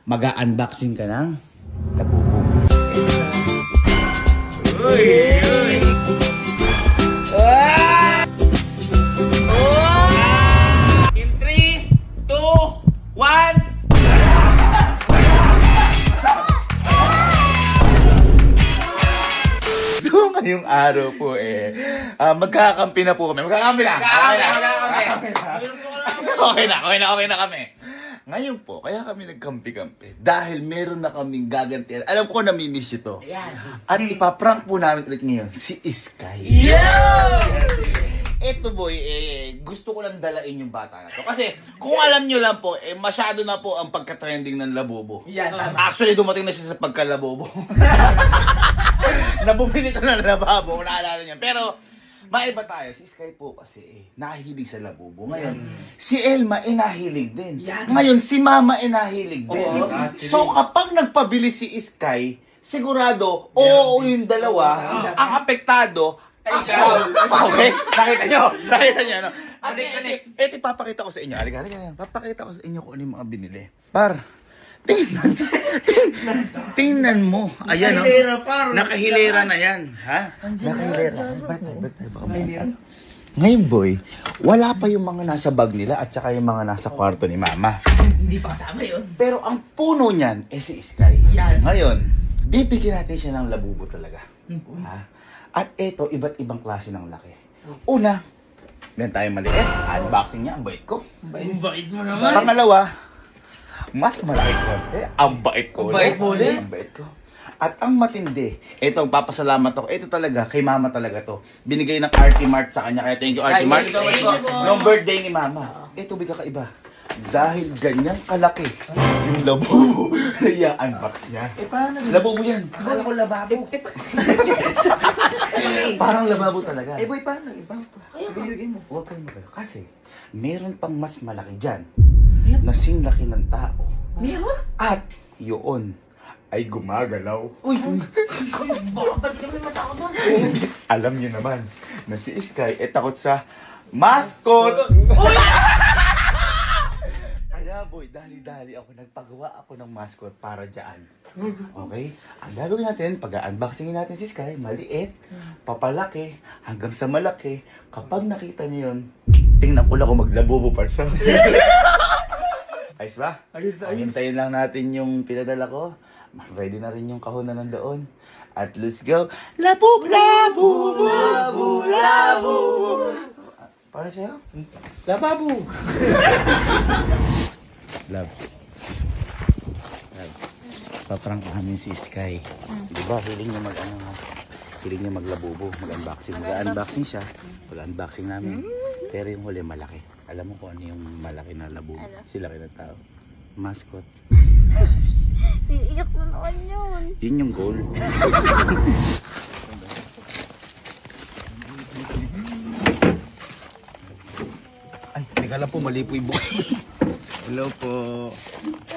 Mag-unboxing ka ng labubo. Uy! Uy! In 3, 2, 1. So, ngayong araw po magkakampi na po kami. Magkakampi na! Okay na kami. Ngayon po, kaya kami nagkampi-kampi. Dahil meron na kaming gagantihan. Alam ko namimiss nyo to. At ipaprank po namin ulit ngayon, si Sky. Eto boy, gusto ko lang dalain yung bata na to. Kasi kung alam nyo lang po, masyado na po ang pagka-trending ng labobo. Actually, dumating na siya sa pagka-labobo. Nabumili ko na ng lababo, kung naalala niya. Pero, maiba tayo. Si Sky po kasi nahilig sa labubo. Ngayon, si Elma nahilig din. Ngayon, si Mama nahilig din. So, kapag nagpabili si Sky, sigurado, oo yung dalawa, ang apektado, ikaw. Okay? Nakita nyo, no? Ito, ipapakita ko sa inyo. Halika. Papakita ko sa inyo kung ano yung mga binili. Tingnan mo. Ayan, no? Nakahilera na yan. Ha? Nakahilera. Ngayon, boy, wala pa yung mga nasa bag nila at saka yung mga nasa kwarto ni Mama. Hindi pa kasama yun. Pero ang puno niyan, si Sky. Ngayon, bibigyan natin siya ng labubo talaga. Ha? At ito, iba't ibang klase ng laki. Una, meron tayong maliit. Unboxing niya, ang bait ko. Ang bait mo naman. Pangalawa, mas malaki ko. Ang bait ko. Ang bait mo ulit? Ang bait ko. At ang matindi, ito, papasalamat ako. Ito talaga, kay Mama talaga to. Binigay ng RT Mart sa kanya. Kaya thank you, RT Mart. Nung birthday ni Mama. Ito, biga kakaiba. Dahil ganyang kalaki yung labubo. Kaya unbox niya. Paano? Labubo yan. Akala ko lababo. Parang lababo talaga. Boy, paano? Iba ito. Bibigyan mo. Huwag kayo magano. Kasi, meron pang mas malaki dyan. Nasing laki ng tao. Meron? At, yun, ay gumagalaw. Uy! Baka ba't kami matakot doon? Alam niyo naman, na si Sky takot sa mascot. Kaya boy, dali-dali ako, nagpagawa ako ng mascot para dyan. Okay? Ang gagawin natin, pag-unboxingin natin si Sky, maliit, papalaki, hanggang sa malaki. Kapag nakita niyo yun, tingnan ko lang kung maglabobo pa siya. Ayos ba? Ayos na, ayos. Hintayin lang natin yung pinadala ko. Ready na rin yung kahon na nandoon. At let's go. Labub, labub, labub, labub. Paano sa'yo? Lababo! Love. Paprang kami si Sky. Diba, hiling niya hiling niya maglabubo, mag-unboxing. Mag-unboxing siya. Mag-unboxing namin. Pero yung huli malaki. Alam mo kung ano yung malaki na labubo? Si laki ng tao. Mascot. Iiyak na naman yun. Yun yung goal. Ay, teka lang po, mali po yung bukas. Hello po.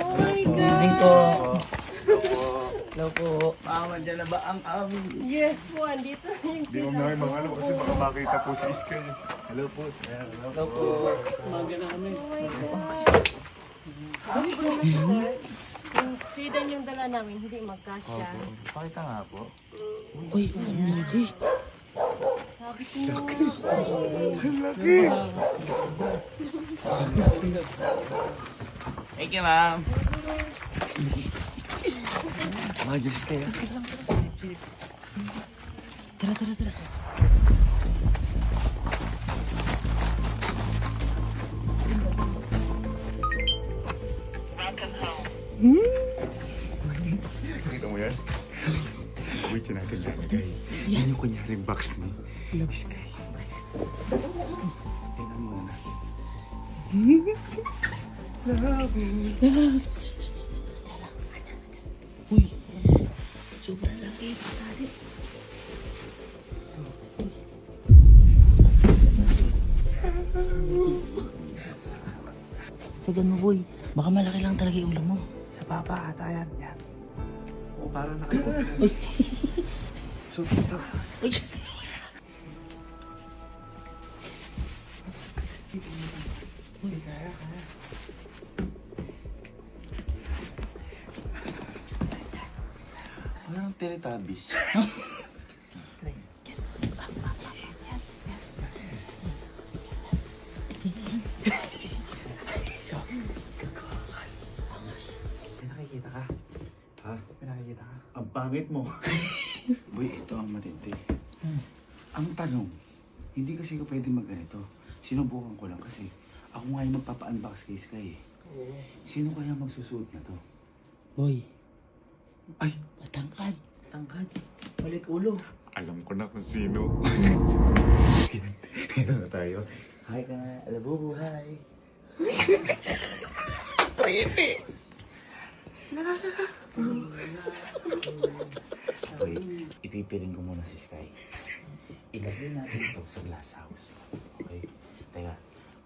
Oh my God. Dito. Hello po. Mama, dyan na ba ang aming? Yes po, andito na yung Hindi mo namin mga ano kasi baka makita po si Sky. Hello po, sir. Hello po. Oh my God. Sabi ko naman po, sir, yung sedan yung dala namin, hindi magkasya. Pakita nga po. Uy, ang laki. Sabi ko nga. Thank you, ma'am. Diyos kayo. Tara. Nakita mo yan? Wait, yun natin lalagay. Yan yung kunyaring box ni Sky. Tingnan mo na. Uy, sobrang laki. Pag ano boy, baka malaki lang talaga yung ulam mo. Sa papa ata yan. Yan. Oo, parang nakita. So, ito. Uy! Teletubbies. May nakikita ka? Ha? May nakikita ka? Ang pangit mo. Boy, ito ang matindi. Ang tanong, hindi kasi ko pwede magganito. Sinubukan ko lang kasi ako nga yung magpapa-unbox kay Sky eh. Sino kaya magsusuot na to? Boy, Ay! matangkad. Tangkad. Balik ulo. Alam ko na kung sino. Ano na tayo? Hi ka nga, alabubu, hi! Creepy! Okay, ipipiring ko muna si Sky. Ilagay natin ito sa glass house. Okay? Teka,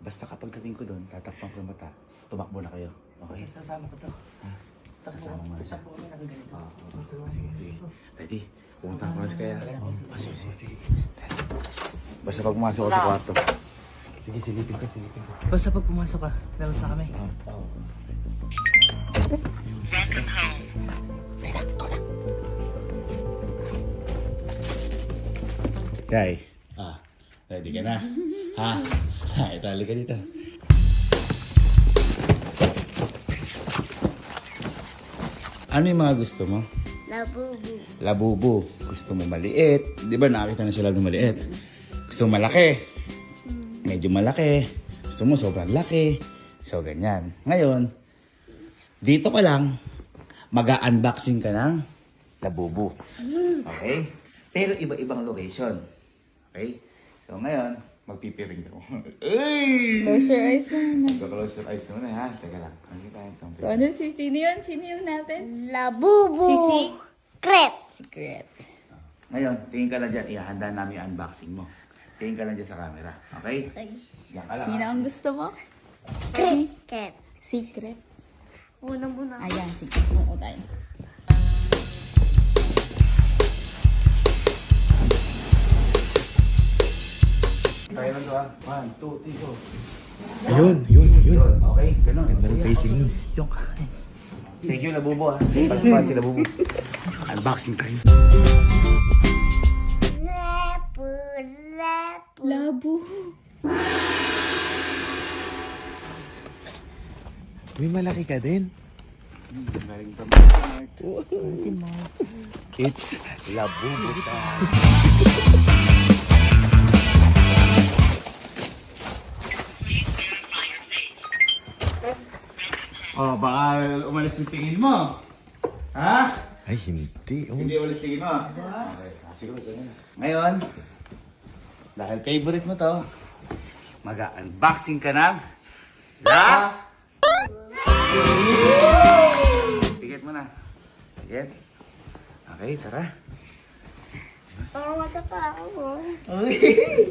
basta kapag dating ko doon, tatakpan ko yung mata, tumakbo na kayo. Okay? Sasama ko to. Ha? Sasama mo na siya. Takbo kami na ganito. Sige, sige. Ready? Pumunta ko na si Kaya. Sige, sige, sige. Basta pag pumasok ko sa kwarto. Sige, silipin ko, silipin ko. Basta pag pumasok ka, labas na kami. Kay, ready ka na? Ha? Ito, halika dito. Ano yung mga gusto mo? Labubu. Labubu. Gusto mo maliit. Di ba nakakita na siya lang ng maliit? Gusto mo malaki. Medyo malaki. Gusto mo sobrang laki. So, ganyan. Ngayon, dito ka lang, mag-unboxing ka ng labubu. Okay? Pero iba-ibang location. Okay? So, ngayon, magpipiring ako. Ay! Close your eyes na. Close your eyes muna, ha? Teka lang. Nakita itong So, ano si sino yun? Sino yung natin? Labubu. Si Secret. Secret. Ngayon, tingin ka lang dyan. Ihahanda namin yung unboxing mo. Tingin ka lang dyan sa camera. Okay? Yan ka lang. Sino ha? ang gusto mo? Cricket. Secret. Una muna. Ayan, secret mo tayo. Tayo lang to, ha? 1, 2, 3, go. Ayun, yun. Yun, okay? Ganun. Ganda ng facing nun. Yung kain. Thank you, Labubo, ha? Pagpapan si Labubo. Unboxing time. Lepo, lepo. Labo. May malaki ka din. Galing pa It's Labubo time. Oh, baka umalis yung tingin mo. Ha? Ay, hindi. Oh. Hindi ulit tingin mo. Okay, siguro ganyan. Ngayon, dahil favorite mo to, mag-unboxing ka ng la... Pikit mo na. Pikit. Okay, tara. Parang wala pa ako.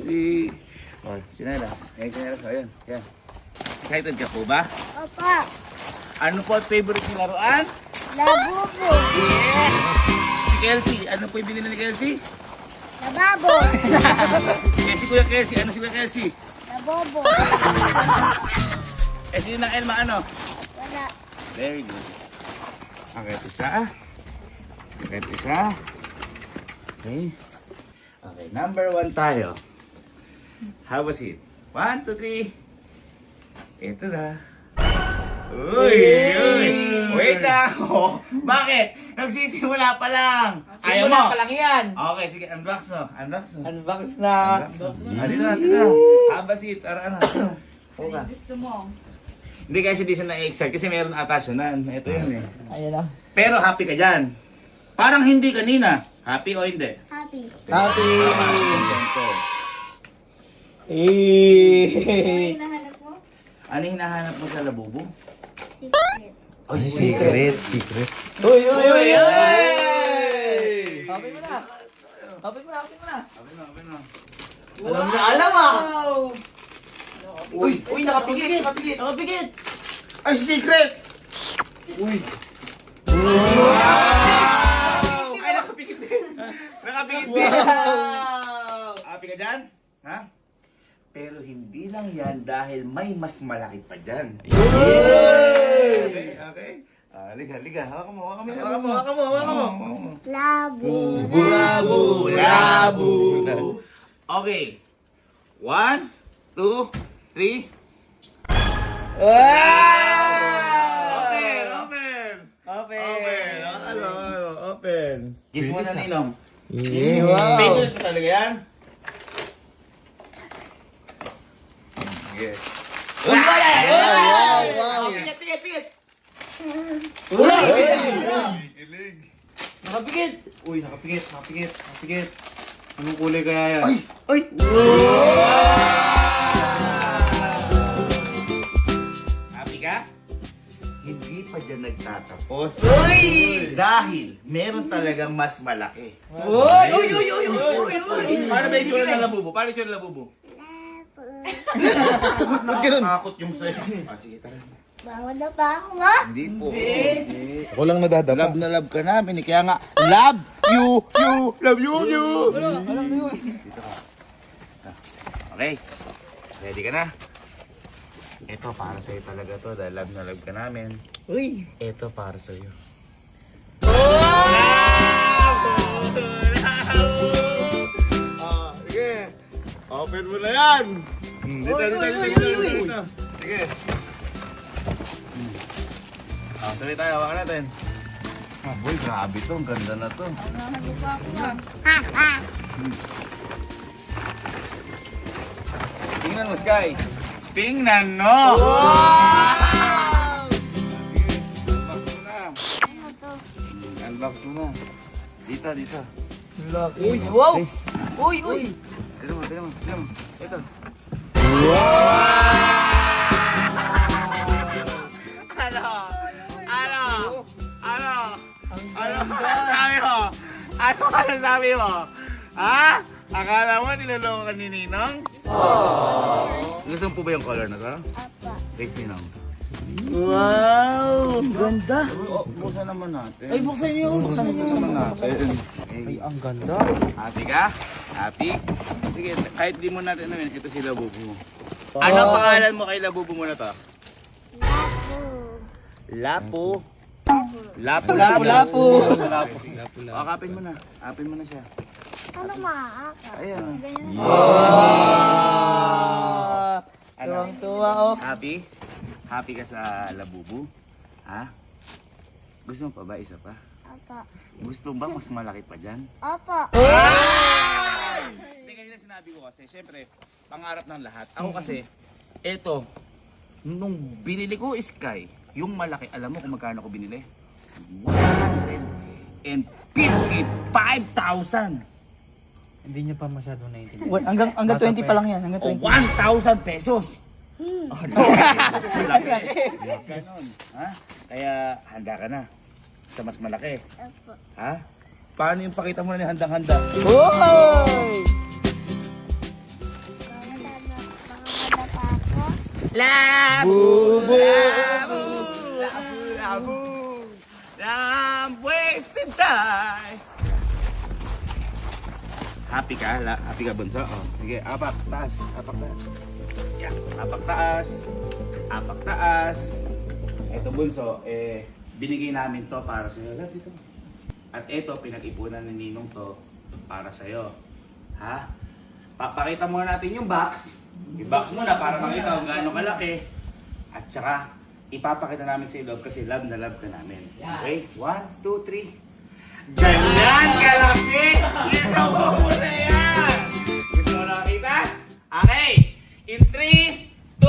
Si... Oh, sinelas. Ngayon, sinelas. Ayun, yan. Excited ka po ba? Opa, Ano po ang favorite ng laruan? labubu. Yes! Si Kelsey. Ano po yung binili ni Kelsey? Lababo. Si Kuya Kelsey. Ano si Kuya Kelsey? Labobo. Si ng Elma ano? Wala. Very good. Okay, isa. Okay, isa. Okay. Okay, number 1 tayo. How was it? 1, 2, 3. Ito na. Uy! Uy! Wait lang! Oh, bakit? Nagsisimula pa lang! Ayaw mo! Simula pa lang yan. Okay, sige, unbox mo. Unbox mo. Unbox na. Unbox mo. Dito na, dito na. How was it? Ano? Okay. Gusto mo? Hindi kasi di siya na-excite kasi meron ata siya na. Ito yun eh. Ayan na. Pero happy ka dyan. Parang hindi kanina. Happy o hindi? Happy. Happy! Ito. Eh. Hinahanap mo? Ano yung hinahanap mo sa labubo? Secret. Oh, Secret. Uy, uy, uy, uy! Hey! Happy mo na. Happy mo na, happy mo na. Alam na. Alam na, alam ah! Uy, uy, nakapigit, nakapigit, nakapigit! Ay, secret! Uy! Ay, nakapikit din. Nakapikit din. Happy ka dyan? Ha? Pero hindi lang yan dahil may mas malaki pa dyan. Okay, okay. Liga. Hawakan mo. Hawakan mo. Labubo. Labu. Okay. 1, 2, 3. Open. Kiss mo na, Ninong. Wow. Favorite mo talaga yan? Okay. Wow. Pikit. Nakapikit. Uy, nakapikit. Anong kulay kaya yan? Ay! Happy ka? Hindi pa dyan nagtatapos. Uy! Dahil meron talagang mas malaki. Uy! Paano ba yung tsura ng labubo? Nakakakot yung sa'yo. Sige, tara. Bawal na ba ako, ma? Hindi po. Ako lang nadadapa. Love na love ka namin. Kaya nga, love you. Dito ka. Okay. Ready ka na? Ito para sa'yo talaga to. Dahil love na love ka namin. Uy! Ito para sa'yo. Sige. Open mo na yan. Dito. Sige. Sabay tayo. Hawakan natin. Boy, grabe to. Ang ganda na to. Tingnan mo, Sky. Tingnan, no? Wow! Unbox mo na. Dito. Uy! Wow! Uy! Tignan mo. Ito. Ano sabi mo? Ha? Akala mo niloloko ka ni Ninong? Gusto mo po ba yung color na to? Apa. Thanks, Ninong. Wow! Ganda! Buksan naman natin. Ay, buksan niyo! Buksan naman natin. Ay, ang ganda! Happy ka? Happy? Sige, kahit di mo natin namin, ito si Labubo mo. Ano ang pangalan mo kay Labubo mo na to? Labu. Lapu. Lapu! O, akapin mo na. Apin mo na siya. Ano maaaka? Ayan. Ganyan. Tuwang-tuwa, oh! Happy? Happy ka sa Labubo? Ha? Gusto mo pa ba isa pa? Apa. Gusto mo ba mas malaki pa dyan? Apa. Hindi, kanina sinabi ko kasi, syempre, pangarap ng lahat. Ako kasi, eto, nung binili ko Sky, yung malaki, alam mo kung magkano ko binili? 155,000! Hindi niya pa masyado naiintindihan. Hanggang 20 pa lang yan. Hanggang O 20. 1,000 pesos! Oh, malaki. Ganon. Ha? Kaya handa ka na sa mas malaki. Apa. Ha? Paano yung pakita mo na ni handang-handa? Hoy! Bawal pa ako. Labu! Wasted time! Happy ka? Happy ka, bunso? Oh, sige, apak, taas. Yan, apak, taas. Ito, bunso, binigay namin to para sa'yo. Love, dito. At ito, pinag-ipunan ni Ninong to para sa'yo. Ha? Papakita muna natin yung box. I-box muna para makita kung gaano kalaki. At saka, ipapakita namin sa love kasi love na love ka namin. Okay? 1, 2, 3. Ganyan kalaki! Ito mo na yan! Gusto mo na makita? Okay! In 3, 2,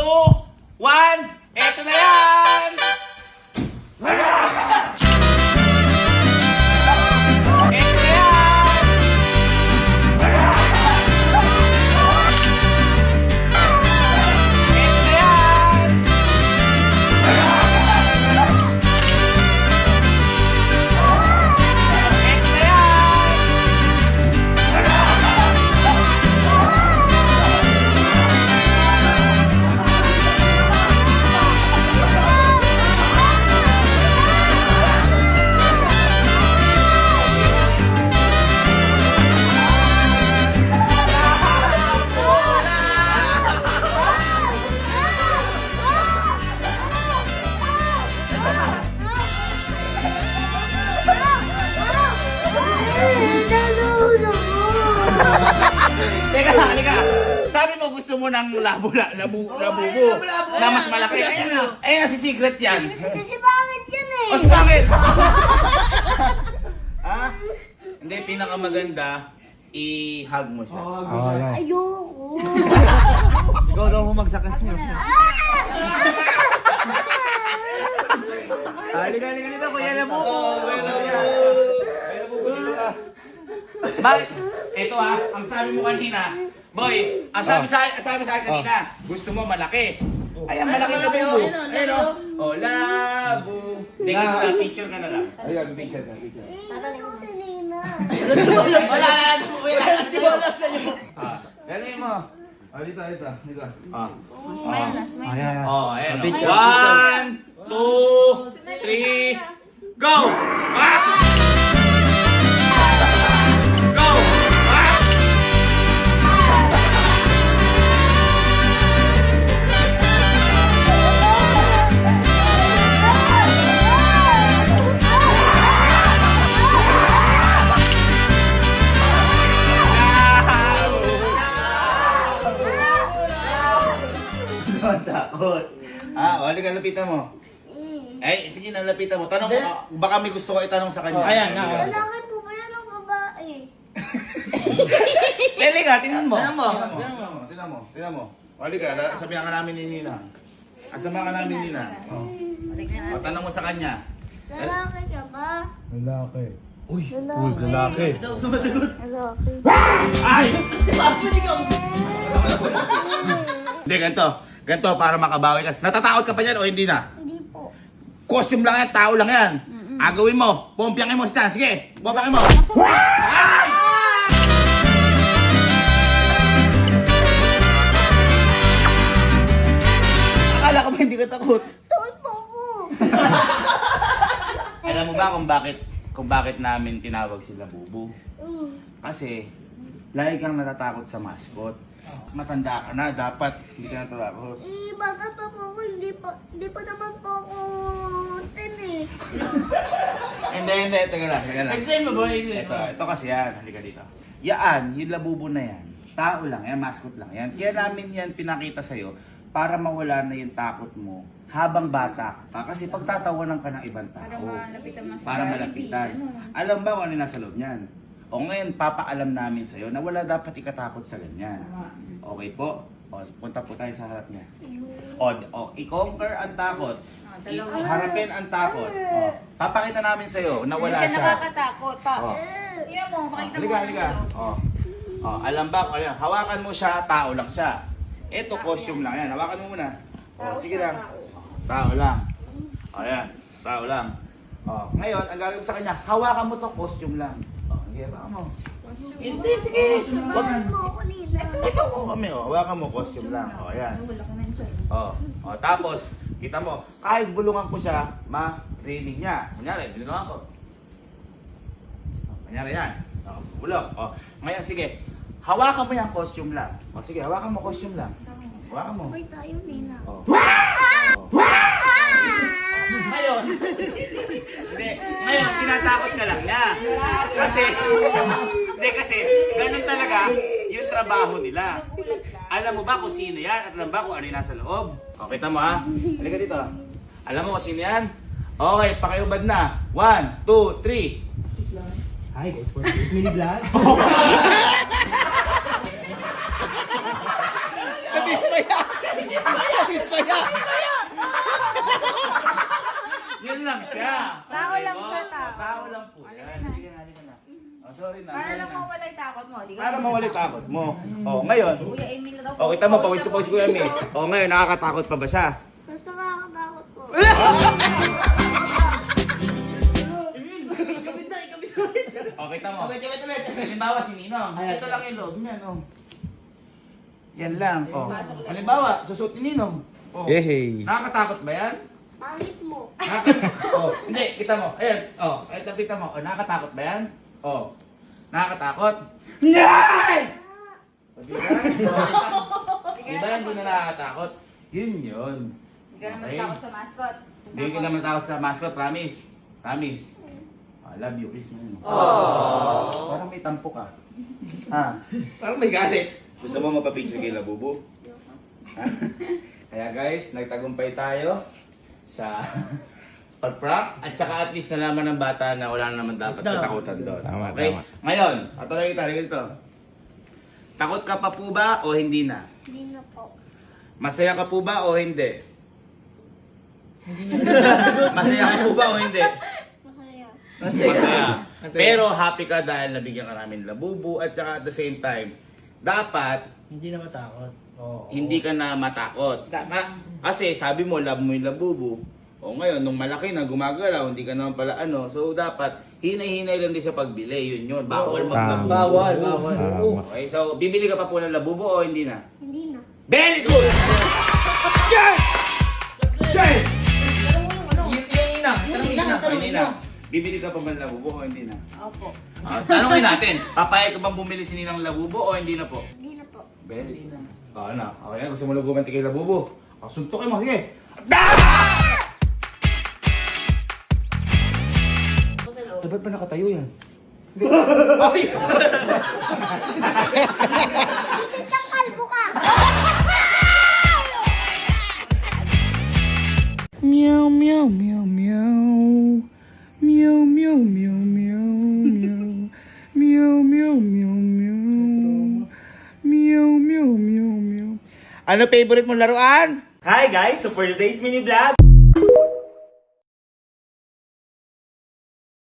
1, eto na yan! Eto na yan! Eto na yan! halika. Sabi mo gusto mo ng labubo na mas malaki. Ayan na si Secret yan. Kasi bakit yan eh? O, si bakit? Ha? Hindi, pinakamaganda, i-hug mo siya. Oh, yan. Ayoko. Ikaw daw humagsak ka niyo. Halika dito, Kuya Labubo. Bakit? Ito ang sabi mo kanina, Boy, ang sabi sa akin kanina, gusto mo malaki. Ayan, malaki na tayo. Ayun o. O, labo. Hindi ka na, picture ka na lang. Ayun, picture ka. Ayoko si Nina. Wala na sa'yo. Galing mo. Dito. Ayan, ayan. Ayan. Picture. 1, 2, 3, go! Go! Takot. Halika, lapitan mo. Ay, sige na, lapitan mo. Tanong mo, baka may gusto ko itanong sa kanya. Ayan, Lalaki po ba yan o babae? Halika, tingnan mo. Tingnan mo. Tingnan mo. Halika, sabihan ka namin ni Nina. Asama ka namin ni Nina. O, tanong mo sa kanya. Lalaki ka ba? Lalaki. Uy, Lalaki. Lalaki. Ay! Hindi, ganito para makabawi ka. Natatakot ka pa dyan o hindi na? Hindi po. Costume lang yan, tao lang yan. Agawin mo, pumpyangin mo siya. Sige, bumabakin mo. Ay! Akala ko ba hindi ka takot? Takot po ako. Alam mo ba kung bakit namin tinawag sila Bubu? Kasi lagi kang natatakot sa mascot. Matanda ka na, dapat hindi ka natatakot. Bata pa po ako. Hindi pa naman po ako 10 eh. Hindi, teka lang. Explain mo, boy. Ito kasi yan, halika dito. Yaan, yung labubo na yan, tao lang yan, mascot lang yan. Kaya namin yan pinakita sa'yo para mawala na yung takot mo habang bata ka. Kasi pagtatawanan ka ng ibang tao. Para malapitan. Alam ba kung ano nasa loob niyan? O ngayon, papaalam namin sa'yo na wala dapat ikatakot sa ganyan. Okay po? O, punta po tayo sa harap niya. O, i-conquer ang takot. Harapin ang takot. O, papakita namin sa'yo na wala Siya siya. nakakatakot. O. Tingnan mo, makita mo. Halika. Alam ba? Hawakan mo siya, tao lang siya. Ito, costume lang yan. Hawakan mo muna. Sige lang. Tao lang. Ayan, tao lang. Ngayon, ang gagawin ko sa kanya, hawakan mo to, costume lang. Sige, hawakan mo. Hindi, sige. Bakit po ako Nina? Ito ko kami, hawakan mo, costume lang. Ayan. Tapos, kita mo, kahit bulungan ko siya, marinig niya. Kunyari, binulungan ko. Kunyari yan. Bulong. Ngayon, sige. Hawakan mo yung costume lang. Sige, hawakan mo costume lang. Hawakan mo. Sabay tayo Nina. Ngayon, hindi. Ngayon, tinatakot ka lang niya. Kasi, ganun talaga yung trabaho nila. Alam mo ba kung sino yan? At alam ba kung ano yung nasa loob? Kita mo ha? Halika dito. Alam mo kung sino yan? Okay, pakiubad na. 1, 2, 3. Hi guys, for this mini vlog. Natismaya! Yun lang siya. Tao lang siya, tao. Tao lang po yan. Halika na. Sorry na. Para lang mawala yung takot mo. Di ka Para mawala yung takot mo. Ngayon. Kuya Emil na daw. Kita mo, pawis to pawis Kuya Emil. Ngayon, nakakatakot pa ba siya? Basta nakakatakot po. Kita mo. Halimbawa si Ninong. Ito lang yung loob niya, no? Yan lang. Halimbawa, susuot ni Ninong. Hey. Nakakatakot ba yan? Pangit mo. Hindi, kita mo. Ayan. Ito kita mo. Nakakatakot ba yan? Nakakatakot? Yay! Diba hindi na nakakatakot? Yun. Hindi ka naman takot sa mascot. Hindi ka naman takot sa mascot, promise. Promise. I love you, kiss mo yun. Parang may tampo ka. Parang may galit. Gusto mo mapapicture kay Labubu? Kaya guys, nagtagumpay tayo sa pag-prank at saka at least nalaman ng bata na wala naman dapat katakutan doon. Tama, Okay? tama. Ngayon, tatanungin tayo ganito. Takot ka pa po ba o hindi na? Hindi na po. Masaya ka po ba o hindi? Masaya ka po ba o hindi? Masaya. Masaya. Pero happy ka dahil nabigyan ka namin Labubu at saka at the same time, dapat Hindi na matakot. Oo. hindi ka na matakot. Kasi sabi mo, love mo yung Labubu. O ngayon, nung malaki na gumagalaw, hindi ka naman pala ano. So dapat, hinay-hinay lang din sa pagbili. Yun yun. Bawal mag-Labubu. Bawal. Okay, so bibili ka pa po ng Labubu o hindi na? Hindi na. Very good! Yes! Yes! Nina, bibili ka pa ba ng Labubu o hindi na? Opo. Tanungin natin, papayag ka bang bumili si Ninang Labubu o hindi na po? Hindi na po. Very good. Ano? Okay, gusto mo labuban kay Labubu? Suntukin mo, sige! Dapat pa nakatayo yan? Okay! Ang kalbo ka! Meow, meow, meow, meow. Meow, meow, meow, meow, meow. Meow, meow, meow, meow. Meow, meow, meow, meow. Ano favorite mong laruan? Hi guys! So for today's mini vlog,